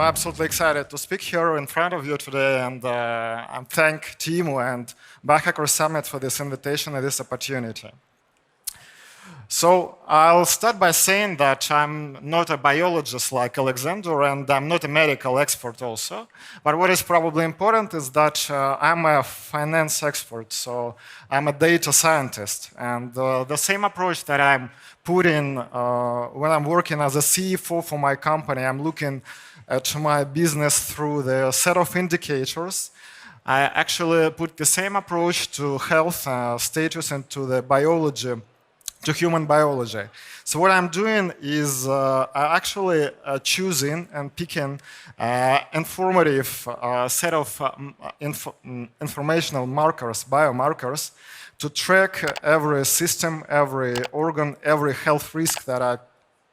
absolutely excited to speak here in front of you today and thank Timo and Biohacker Summit for this invitation and this opportunity. So I'll start by saying that I'm not a biologist like Alexander, and I'm not a medical expert also. But what is probably important is that I'm a finance expert, so I'm a data scientist. And the same approach that I'm putting when I'm working as a CFO for my company, I'm looking at my business through the set of indicators. I actually put the same approach to health status and to the biology, to human biology. So what I'm doing is actually choosing and picking informative set of informational markers, biomarkers, to track every system, every organ, every health risk that I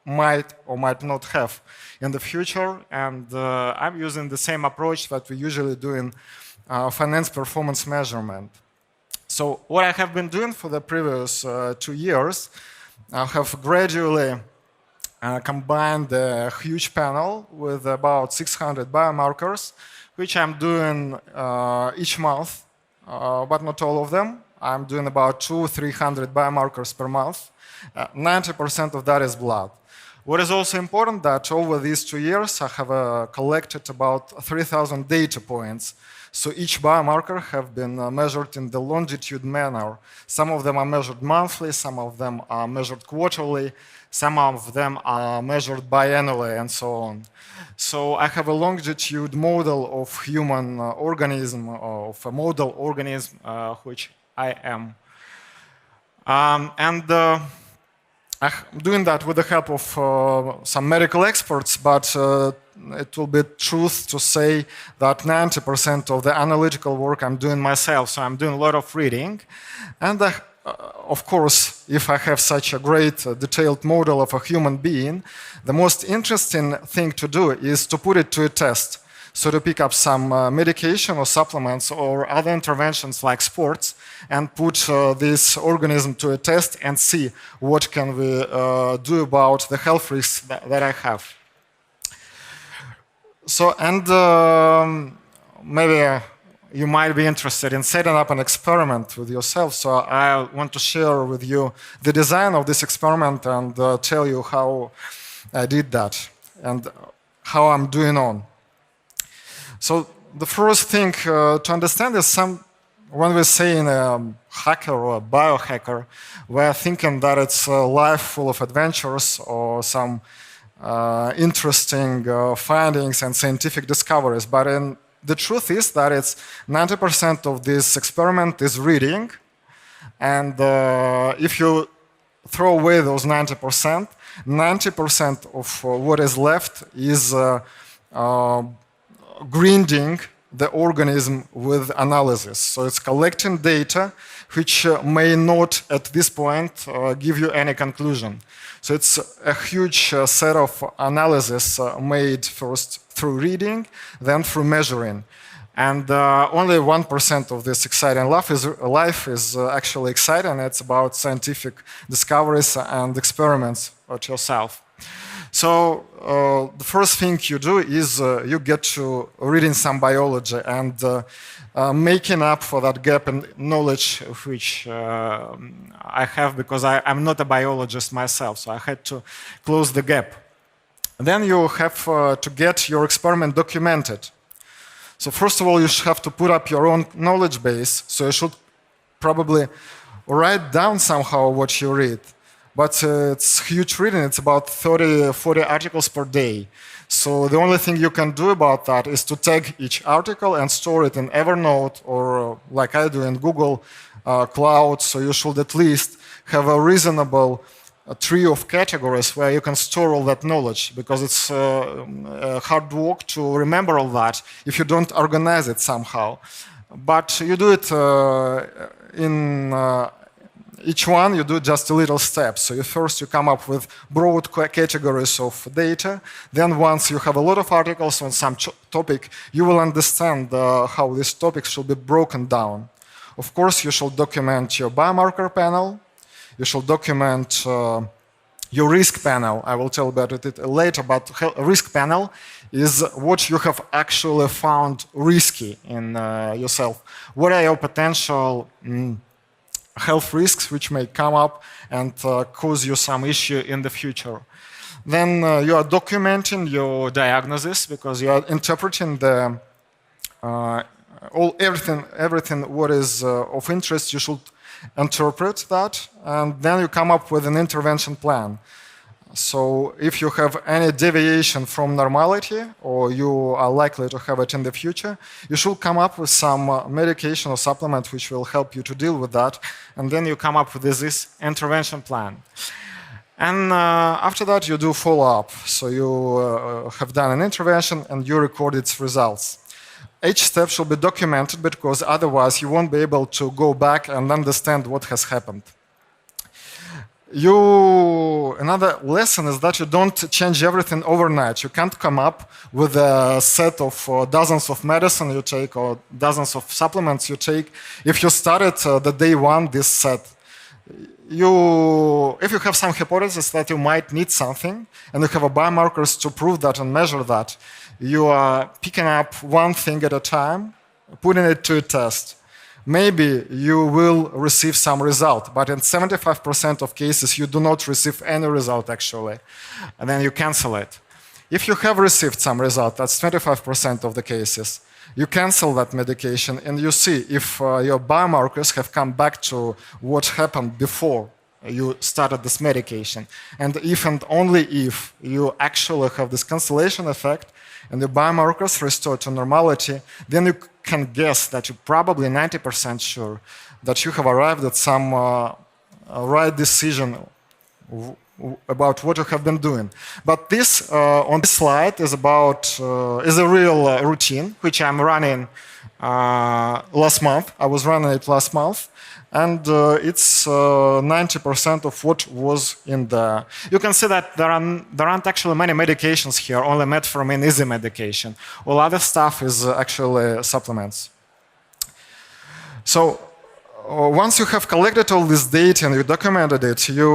might or might not have in the future. And I'm using the same approach that we usually do in finance performance measurement. So what I have been doing for the previous 2 years, I have gradually combined a huge panel with about 600 biomarkers, which I'm doing each month, but not all of them. I'm doing about 200-300 biomarkers per month. 90% of that is blood. What is also important that over these 2 years, I have collected about 3,000 data points. So each biomarker have been measured in the longitude manner. Some of them are measured monthly, some of them are measured quarterly, some of them are measured biannually, and so on. So I have a longitude model of human organism, of a model organism, which I am. I'm doing that with the help of some medical experts, but it will be truth to say that 90% of the analytical work I'm doing myself, so I'm doing a lot of reading. And of course, if I have such a great detailed model of a human being, the most interesting thing to do is to put it to a test. So to pick up some medication or supplements or other interventions like sports and put this organism to a test and see what can we do about the health risks that I have. So, and maybe you might be interested in setting up an experiment with yourself. So I want to share with you the design of this experiment and tell you how I did that and how I'm doing on. So the first thing to understand is when we say in a hacker or a biohacker, we're thinking that it's a life full of adventures or some interesting findings and scientific discoveries. But the truth is that it's 90% of this experiment is reading. And if you throw away those 90%, 90% of what is left is grinding the organism with analysis. So it's collecting data which may not at this point give you any conclusion. So it's a huge set of analysis made first through reading, then through measuring. And only 1% of this exciting life is actually exciting. It's about scientific discoveries and experiments at yourself. So the first thing you do is you get to reading some biology and making up for that gap in knowledge which I have because I'm not a biologist myself, so I had to close the gap. Then you have to get your experiment documented. So first of all, you have to put up your own knowledge base, so you should probably write down somehow what you read. But it's huge reading, it's about 30-40 articles per day. So the only thing you can do about that is to tag each article and store it in Evernote or like I do in Google Cloud. So you should at least have a reasonable tree of categories where you can store all that knowledge, because it's hard work to remember all that if you don't organize it somehow. But you do it in each one, you do just a little step. So first you come up with broad categories of data. Then once you have a lot of articles on some topic, you will understand how this topic should be broken down. Of course, you should document your biomarker panel. You should document your risk panel. I will tell about it later, but a risk panel is what you have actually found risky in yourself. What are your potential health risks which may come up and cause you some issue in the future? Then you are documenting your diagnosis because you are interpreting the everything what is of interest. You should interpret that, and then you come up with an intervention plan. So if you have any deviation from normality, or you are likely to have it in the future, you should come up with some medication or supplement which will help you to deal with that, and then you come up with this intervention plan. And after that, you do follow-up. So you have done an intervention and you record its results. Each step should be documented because otherwise you won't be able to go back and understand what has happened. Another lesson is that you don't change everything overnight. You can't come up with a set of dozens of medicine you take or dozens of supplements you take. If you started the day one this set, if you have some hypothesis that you might need something and you have a biomarkers to prove that and measure that, you are picking up one thing at a time, putting it to a test. Maybe you will receive some result, but in 75% of cases you do not receive any result actually, and then you cancel it. If you have received some result, that's 25% of the cases, you cancel that medication and you see if your biomarkers have come back to what happened before you started this medication. And if and only if you actually have this cancellation effect and the biomarkers restore to normality, then you can guess that you're probably 90% sure that you have arrived at some right decision about what you have been doing. But this on this slide is a real routine which I'm running last month. I was running it last month, and it's 90% of what was in there. You can see that there aren't actually many medications here. Only metformin is a medication. All other stuff is actually supplements. So once you have collected all this data and you documented it, you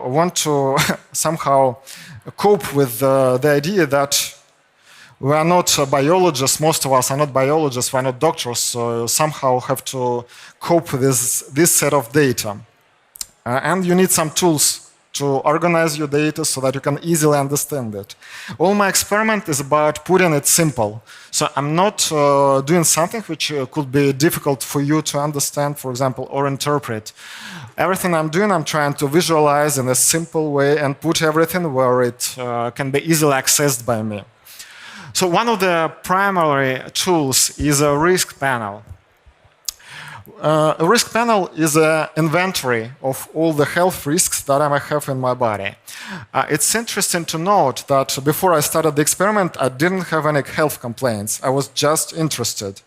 want to somehow cope with the idea that we are not biologists. Most of us are not biologists. We are not doctors. So you somehow have to cope with this set of data. And you need some tools to organize your data so that you can easily understand it. All my experiment is about putting it simple. So I'm not doing something which could be difficult for you to understand, for example, or interpret. Everything I'm doing, I'm trying to visualize in a simple way and put everything where it can be easily accessed by me. So one of the primary tools is a risk panel. A risk panel is an inventory of all the health risks that I might have in my body. It's interesting to note that before I started the experiment, I didn't have any health complaints. I was just interested.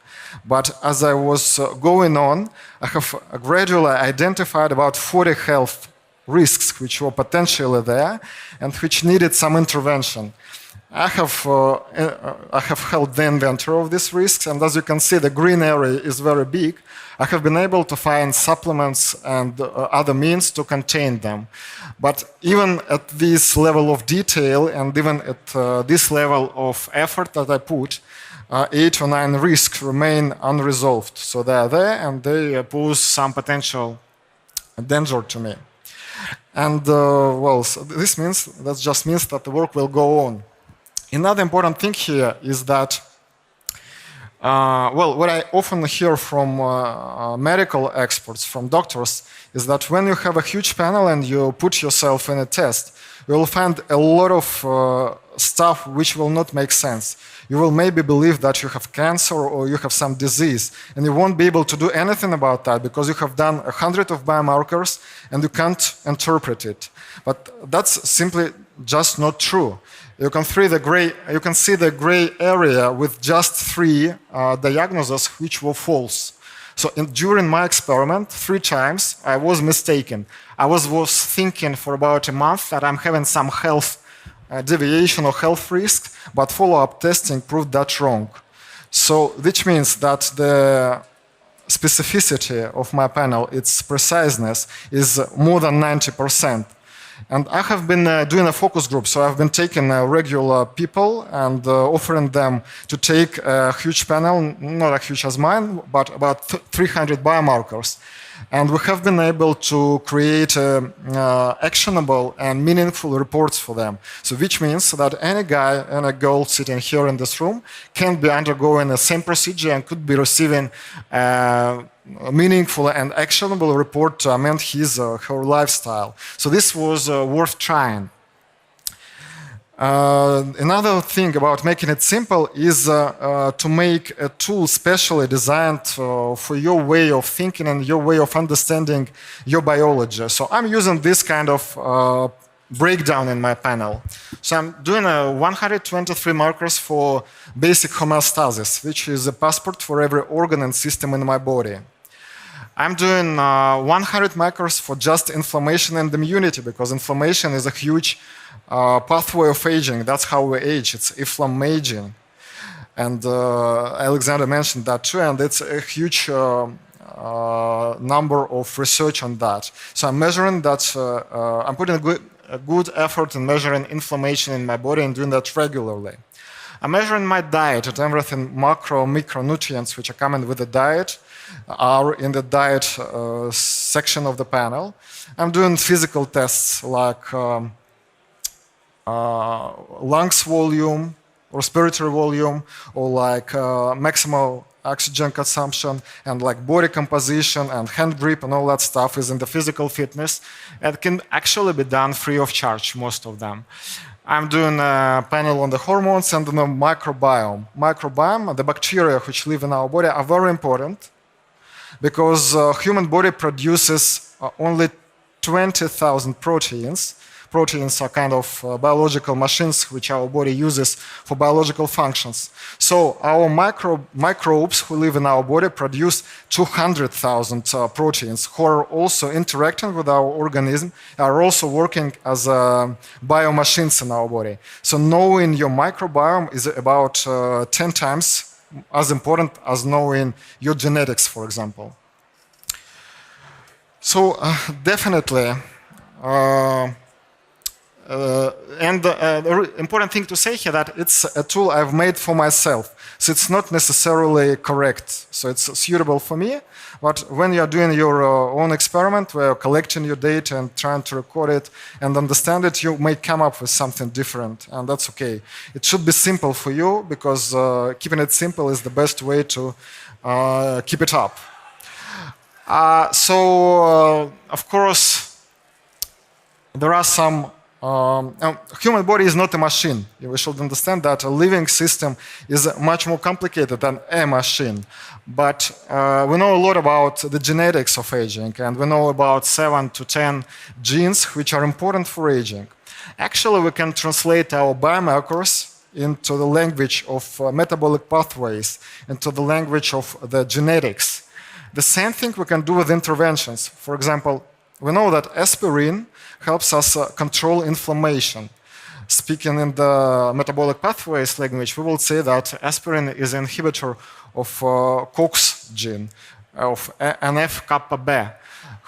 But as I was going on, I have gradually identified about 40 health risks which were potentially there and which needed some intervention. I have held the inventory of these risks, and as you can see, the green area is very big. I have been able to find supplements and other means to contain them. But even at this level of detail and even at this level of effort that I put, 8 or 9 risks remain unresolved. So they are there and they pose some potential danger to me. And well, so that just means that the work will go on. Another important thing here is that, well, what I often hear from medical experts, from doctors, is that when you have a huge panel and you put yourself in a test, you will find a lot of stuff which will not make sense. You will maybe believe that you have cancer or you have some disease, and you won't be able to do anything about that because you have done 100 of biomarkers and you can't interpret it. But that's simply just not true. You can see the gray area with just 3 diagnoses which were false. So during my experiment, 3 times I was mistaken. I was thinking for about a month that I'm having some health deviation or health risk, but follow-up testing proved that wrong. So which means that the specificity of my panel, its preciseness, is more than 90%. And I have been doing a focus group, so I've been taking regular people and offering them to take a huge panel, not as huge as mine, but about 300 biomarkers. And we have been able to create actionable and meaningful reports for them. So which means that any guy and a girl sitting here in this room can be undergoing the same procedure and could be receiving a meaningful and actionable report to amend his or her lifestyle. So this was worth trying. Another thing about making it simple is to make a tool specially designed for your way of thinking and your way of understanding your biology. So I'm using this kind of breakdown in my panel. So I'm doing 123 markers for basic homeostasis, which is a passport for every organ and system in my body. I'm doing 100 markers for just inflammation and immunity, because inflammation is a huge pathway of aging. That's how we age. It's inflammaging. And Alexander mentioned that too, and it's a huge number of research on that. So I'm measuring that, I'm putting a good effort in measuring inflammation in my body and doing that regularly. I'm measuring my diet and everything, macro, micronutrients, which are coming with the diet, are in the diet section of the panel. I'm doing physical tests like lungs volume, respiratory volume, or like maximal oxygen consumption, and like body composition and hand grip and all that stuff is in the physical fitness. It can actually be done free of charge, most of them. I'm doing a panel on the hormones and on the microbiome. Microbiome, the bacteria which live in our body, are very important because human body produces only 20,000 proteins. Proteins are kind of biological machines which our body uses for biological functions. So our microbes who live in our body produce 200,000 proteins who are also interacting with our organism, are also working as biomachines in our body. So knowing your microbiome is about 10 times as important as knowing your genetics, for example. So definitely, and the important thing to say here that it's a tool I've made for myself. So it's not necessarily correct. So it's suitable for me. But when you're doing your own experiment, where you're collecting your data and trying to record it and understand it, you may come up with something different. And that's okay. It should be simple for you, because keeping it simple is the best way to keep it up. Of course, there are some human body is not a machine. We should understand that a living system is much more complicated than a machine. But we know a lot about the genetics of aging, and we know about 7 to 10 genes which are important for aging. Actually, we can translate our biomarkers into the language of metabolic pathways, into the language of the genetics. The same thing we can do with interventions. For example, we know that aspirin helps us control inflammation. Speaking in the metabolic pathways language, we will say that aspirin is an inhibitor of COX gene, of NF-kappa B,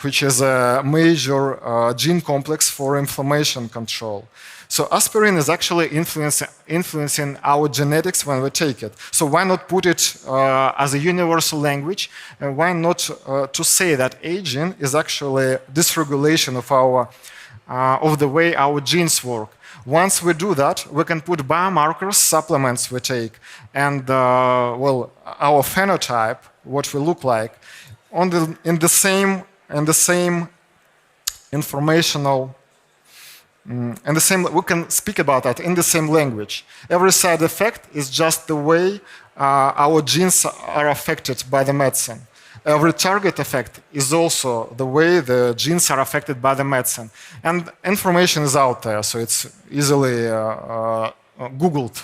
which is a major gene complex for inflammation control. So aspirin is actually influencing our genetics when we take it. So why not put it as a universal language? And why not to say that aging is actually dysregulation of the way our genes work? Once we do that, we can put biomarkers, supplements we take, and well, our phenotype, what we look like, in the same informational. And we can speak about that in the same language. Every side effect is just the way our genes are affected by the medicine. Every target effect is also the way the genes are affected by the medicine. And information is out there, so it's easily Googled.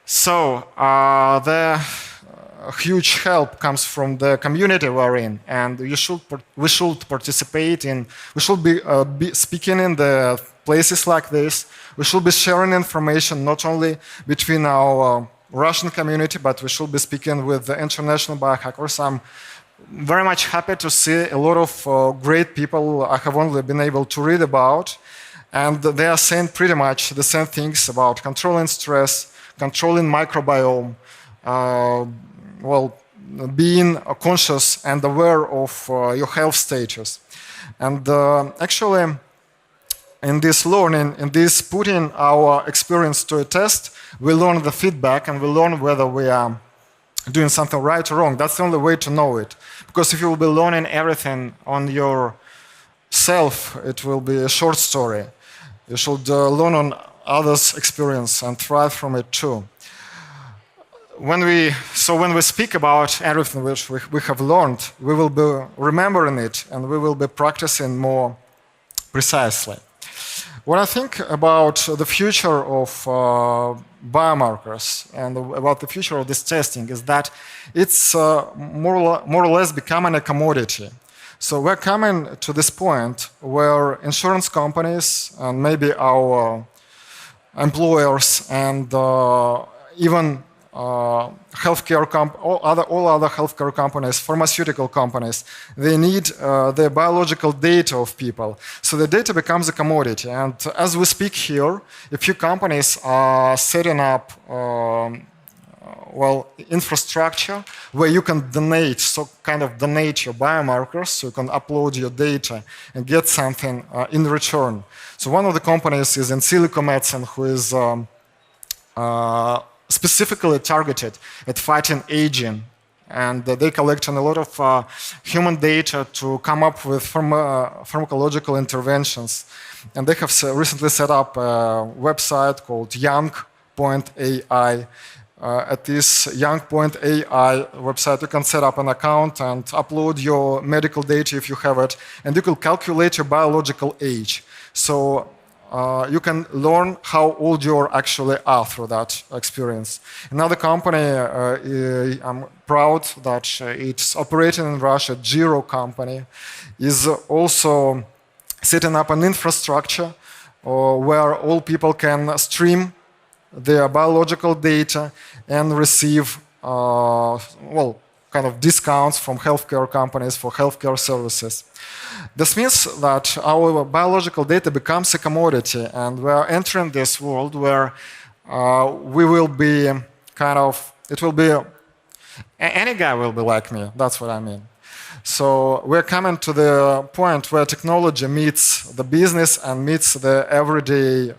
So the huge help comes from the community we're in, and we should participate in. We should be speaking in the places like this. We should be sharing information not only between our Russian community, but we should be speaking with the international biohackers. I'm very much happy to see a lot of great people I have only been able to read about. And they are saying pretty much the same things about controlling stress, controlling microbiome, well, being conscious and aware of your health status. And actually, in this learning, in this putting our experience to a test, we learn the feedback and we learn whether we are doing something right or wrong. That's the only way to know it. Because if you will be learning everything on yourself, it will be a short story. You should learn on others' experience and thrive from it too. When we speak about everything which we have learned, we will be remembering it and we will be practicing more precisely. What I think about the future of biomarkers and about the future of this testing is that it's more or less becoming a commodity. So we're coming to this point where insurance companies and maybe our employers and even all other healthcare companies, pharmaceutical companies, they need the biological data of people. So the data becomes a commodity. And as we speak here, a few companies are setting up infrastructure where you can donate, donate your biomarkers, so you can upload your data and get something in return. So one of the companies is in silico medicine, who is specifically targeted at fighting aging, and they collect a lot of human data to come up with pharmacological interventions. And they have recently set up a website called Young.ai. At this Young.ai website, you can set up an account and upload your medical data if you have it, and you can calculate your biological age. So you can learn how old you actually are through that experience. Another company, I'm proud that it's operating in Russia, Giro company, is also setting up an infrastructure where all people can stream their biological data and receive discounts from healthcare companies for healthcare services. This means that our biological data becomes a commodity, and we are entering this world where we will be any guy will be like me, that's what I mean. So we're coming to the point where technology meets the business and meets the everyday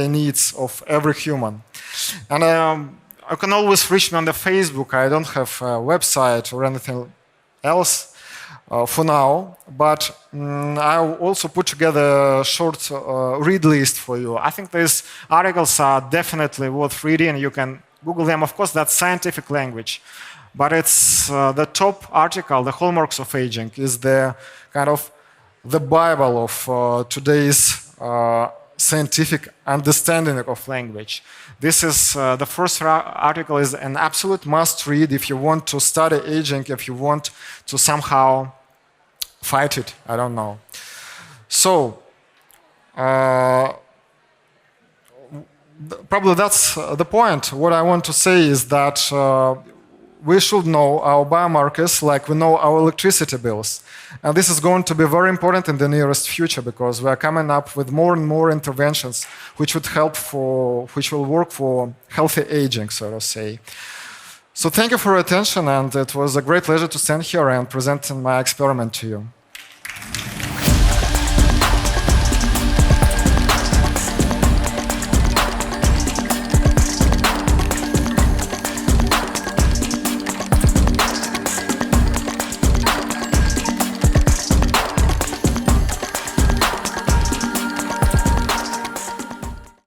needs of every human. And you can always reach me on the Facebook. I don't have a website or anything else for now, but I will also put together a short read list for you. I think these articles are definitely worth reading. You can Google them. Of course, that's scientific language, but it's the top article, The Hallmarks of Aging, is the the Bible of today's scientific understanding of language. This is the first article is an absolute must read if you want to study aging, if you want to somehow fight it, I don't know. So probably that's the point. What I want to say is that we should know our biomarkers like we know our electricity bills. And this is going to be very important in the nearest future because we are coming up with more and more interventions which will work for healthy aging, so to say. So thank you for your attention, and it was a great pleasure to stand here and present my experiment to you.